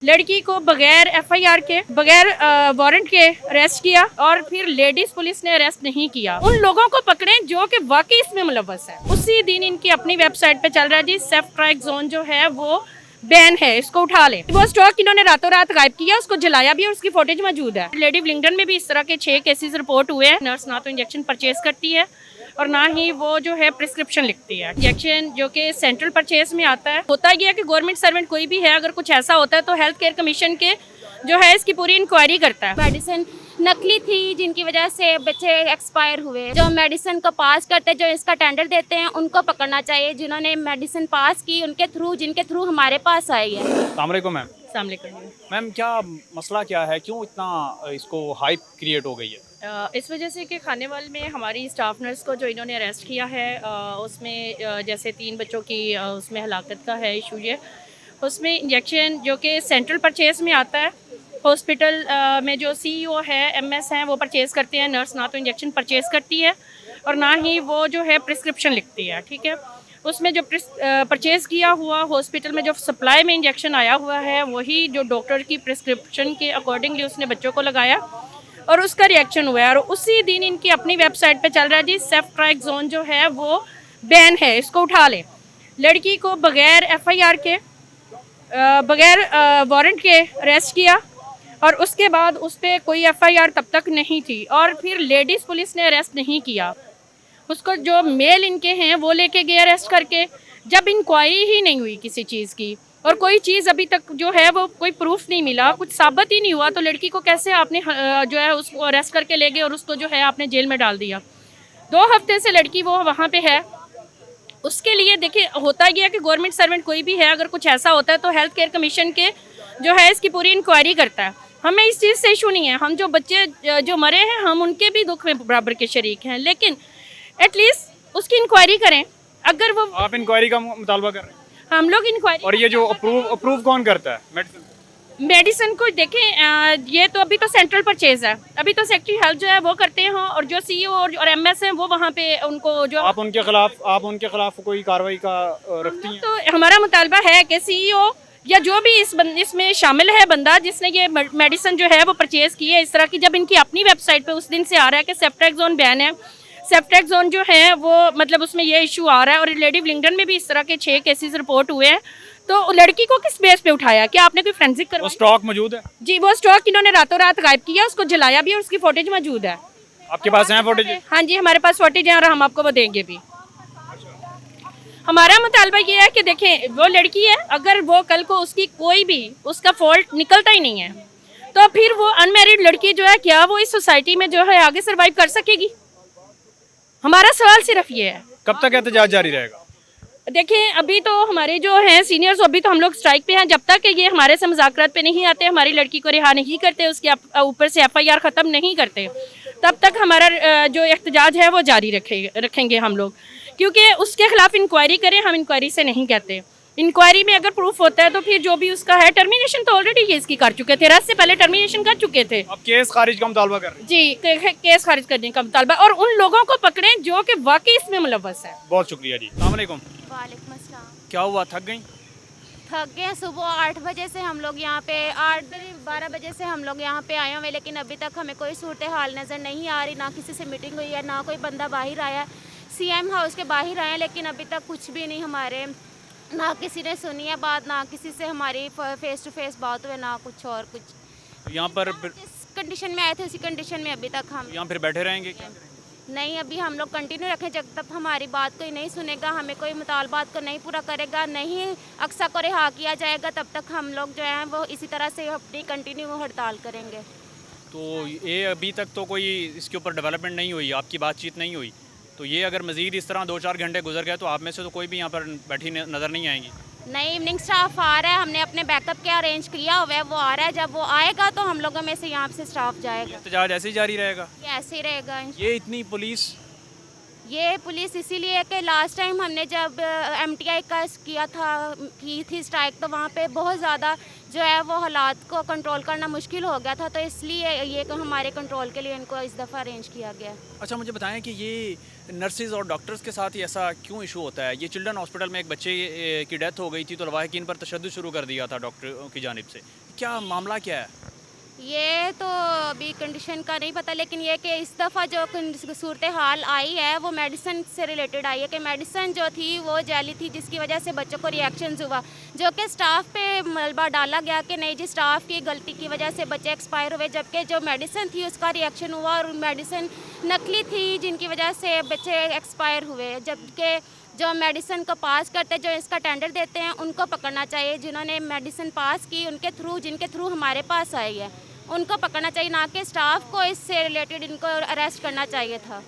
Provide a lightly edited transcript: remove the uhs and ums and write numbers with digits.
लड़की को बगैर एफआईआर के बगैर वारंट के अरेस्ट किया और फिर लेडीज पुलिस ने अरेस्ट नहीं किया। उन लोगों को पकड़े जो कि वाकई इसमें मुलव्वस है। उसी दिन इनकी अपनी वेबसाइट पे चल रहा है जी, सेफ ट्रैक जोन जो है वो बैन है, इसको उठा ले। वो स्टॉक इन्होंने रातों रात गायब किया, उसको जलाया भी और उसकी फुटेज मौजूद है। लेडी विलिंगडन में भी इस तरह के 6 केसेस रिपोर्ट हुए हैं। नर्स ना तो इंजेक्शन परचेज करती है और ना ही वो जो है प्रिस्क्रिप्शन लिखती है। इंजेक्शन जो कि सेंट्रल परचेज में आता है। होता यह है कि गवर्नमेंट सर्वेंट कोई भी है, अगर कुछ ऐसा होता है तो हेल्थ केयर कमीशन के जो है इसकी पूरी इंक्वायरी करता है। मेडिसिन नकली थी जिनकी वजह से बच्चे एक्सपायर हुए। जो मेडिसिन को पास करते, जो इसका टेंडर देते हैं, उनको पकड़ना चाहिए। जिन्होंने मेडिसिन पास की उनके थ्रू, जिनके थ्रू हमारे पास आई है। अस्सलाम वालेकुम मैम। अस्सलाम वालेकुम। मैम क्या मसला क्या है, क्यों इतना इसको हाइप क्रिएट हो गई है? इस वजह से कि खानेवाल में हमारी स्टाफ नर्स को जो इन्होंने अरेस्ट किया है, उसमें जैसे 3 बच्चों की उसमें हलाकत का है इशू ये। उसमें इंजेक्शन जो कि सेंट्रल परचेज में आता है, हॉस्पिटल में जो सीईओ है, एमएस हैं, वो परचेज़ करते हैं। नर्स ना तो इंजेक्शन परचेज़ करती है और ना ही वो जो है प्रिस्क्रिप्शन लिखती है। ठीक है, उसमें जो परचेज़ किया हुआ हॉस्पिटल में जो सप्लाई में इंजेक्शन आया हुआ है, वही जो डॉक्टर की प्रिस्क्रिप्शन के अकॉर्डिंगली उसने बच्चों को लगाया और उसका रिएक्शन हुआ है। और उसी दिन इनकी अपनी वेबसाइट पे चल रहा है जी, सेफ ट्रैक जोन जो है वो बैन है, इसको उठा ले। लड़की को बगैर एफआईआर के बगैर वारंट के अरेस्ट किया और उसके बाद उस पर कोई एफआईआर तब तक नहीं थी और फिर लेडीज़ पुलिस ने अरेस्ट नहीं किया। उसको जो मेल इनके हैं वो लेके गए अरेस्ट करके, जब इंक्वायरी ही नहीं हुई किसी चीज़ की और कोई चीज़ अभी तक जो है वो कोई प्रूफ नहीं मिला, कुछ साबित ही नहीं हुआ, तो लड़की को कैसे आपने जो है उसको अरेस्ट करके ले गए और उसको जो है आपने जेल में डाल दिया। 2 हफ्ते से लड़की वो वहाँ पे है। उसके लिए देखिए, होता यह है कि गवर्नमेंट सर्वेंट कोई भी है, अगर कुछ ऐसा होता है तो हेल्थ केयर कमीशन के जो है इसकी पूरी इंक्वायरी करता है। हमें इस चीज़ से इशू नहीं है, हम जो बच्चे जो मरे हैं हम उनके भी दुख में बराबर के शरीक हैं, लेकिन एटलीस्ट उसकी इंक्वायरी करें। अगर वो आप इंक्वायरी का मुतालबा कर रहे हैं हम लोग इंक्वायरी, और ये जो अप्रूव कौन करता है मेडिसिन को देखें, ये तो अभी तो सेंट्रल परचेज है, अभी तो सेक्रेटरी हेल्थ जो है वो करते हैं और जो सीईओ और एमएस हैं वो वहाँ पे उनको जो आप उनके खिलाफ कोई कार्रवाई का रखती हैं? तो हमारा मुतालबा है कि सीईओ या जो भी इसमें शामिल है बंदा जिसने ये मेडिसिन जो है वो परचेज की है इस तरह की, जब इनकी अपनी वेबसाइट पे उस दिन से आ रहा है कि सेफ ट्रैक जोन बैन है, सेफ ट्रैक जोन जो है वो मतलब उसमें ये इशू आ रहा है और लेडी विलिंगडन में भी इस तरह के 6 केसेस रिपोर्ट हुए हैं, तो लड़की को किस बेस पे उठाया? क्या आपने कोई फोरेंसिक वो करवाई? स्टॉक मौजूद है? जी, वो स्टॉक इन्होंने रातों रात गायब किया, उसको जलाया भी और उसकी फुटेज मौजूद है। आपके पास है फुटेज? हाँ जी, हमारे पास फुटेज है और हम आपको वो देंगे भी। हमारा मुतालबा ये है कि देखें, वो लड़की है, अगर वो कल को उसकी कोई भी उसका फॉल्ट निकलता ही नहीं है तो फिर वो अनमैरिड लड़की जो है, क्या वो इस सोसाइटी में जो है आगे सर्वाइव कर सकेगी? हमारा सवाल सिर्फ ये है। कब तक एहतजाज जारी रहेगा? देखें, अभी तो हमारे जो हैं सीनियर्स, अभी तो हम लोग स्ट्राइक पे हैं। जब तक ये हमारे से मुज़ाकरात पे नहीं आते, हमारी लड़की को रिहा नहीं करते, उसके ऊपर से एफआईआर ख़त्म नहीं करते, तब तक हमारा जो एहतजाज है वो जारी रखेंगे हम लोग, क्योंकि उसके खिलाफ इंक्वायरी करें। हम इंक्वायरी से नहीं कहते, इंक्वायरी में अगर प्रूफ होता है तो फिर जो भी उसका है, टर्मिनेशन तो ऑलरेडी ये इसकी कर चुके थे, रस से पहले टर्मिनेशन कर चुके थे। आप केस खारिज का मुतालबा कर रहे हैं? जी, केस खारिज करने का मुतालबा और उन लोगों को पकड़ें जो कि वाकई इसमें मुलव्वस है। बहुत शुक्रिया जी। अस्सलाम वालेकुम। वालेकुम अस्सलाम। क्या हुआ, थक गई? थक गए। सुबह 8 बजे से हम लोग यहाँ पे 12 बजे से हम लोग यहाँ पे आए हुए, लेकिन अभी तक हमें कोई सूरत हाल नज़र नहीं आ रही। ना किसी से मीटिंग हुई है, ना कोई बंदा बाहर आया। सीएम हाउस के बाहर आए, लेकिन अभी तक कुछ भी नहीं, हमारे ना किसी ने सुनी है बात, ना किसी से हमारी फेस टू फेस बात हुई, ना कुछ और कुछ। यहाँ पर जिस कंडीशन में आए थे उसी कंडीशन में अभी तक हम यहाँ फिर बैठे रहेंगे क्या? नहीं, अभी हम लोग कंटिन्यू रखें जब तक हमारी बात कोई नहीं सुनेगा, हमें कोई मुतालबात को नहीं पूरा करेगा, नहीं अक्सा को रिहा किया जाएगा, तब तक हम लोग जो हैं वो इसी तरह से अपनी कंटिन्यू हड़ताल करेंगे। तो ये अभी तक तो कोई इसके ऊपर डेवलपमेंट नहीं हुई, आपकी बातचीत नहीं हुई, तो ये अगर मज़ीद इस तरह 2-4 घंटे गुजर गए तो आप में से तो कोई भी यहाँ पर बैठी नज़र नहीं आएंगी? नहीं, इवनिंग स्टाफ आ रहा है, हमने अपने बैकअप के अरेंज किया हुआ है, वो आ रहा है। जब वो आएगा तो हम लोगों में से यहाँ से स्टाफ जाएगा। एहतजाज ऐसे ही जारी रहेगा? ये ऐसे ही रहेगा। ये इतनी पुलिस ये पुलिस इसीलिए है कि लास्ट टाइम हमने जब एमटीआई का की थी स्ट्राइक, तो वहाँ पे बहुत ज़्यादा जो है वो हालात को कंट्रोल करना मुश्किल हो गया था, तो इसलिए ये हमारे कंट्रोल के लिए इनको इस दफ़ा अरेंज किया गया। अच्छा, मुझे बताएं कि ये नर्सेज और डॉक्टर्स के साथ ही ऐसा क्यों इशू होता है? ये चिल्ड्रन हॉस्पिटल में एक बच्चे की डेथ हो गई थी तो लवाहिकीन पर तशद्दुद शुरू कर दिया था डॉक्टर की जानिब से, क्या मामला क्या है? ये तो अभी कंडीशन का नहीं पता, लेकिन ये कि इस दफ़ा जो सूरत हाल आई है वो मेडिसिन से रिलेटेड आई है कि मेडिसिन जो थी वो जैली थी, जिसकी वजह से बच्चों को रिएक्शंस हुआ, जो कि स्टाफ पे मलबा डाला गया कि नहीं जी स्टाफ की गलती की वजह से बच्चे एक्सपायर हुए, जबकि जो मेडिसिन थी उसका रिएक्शन हुआ और मेडिसिन नकली थी जिनकी वजह से बच्चे एक्सपायर हुए। जबकि जो मेडिसिन को पास करते, जो इसका टेंडर देते हैं, उनको पकड़ना चाहिए। जिन्होंने मेडिसिन पास की उनके थ्रू, जिनके थ्रू हमारे पास आई है, उनको पकड़ना चाहिए, ना कि स्टाफ को इससे रिलेटेड इनको अरेस्ट करना चाहिए था।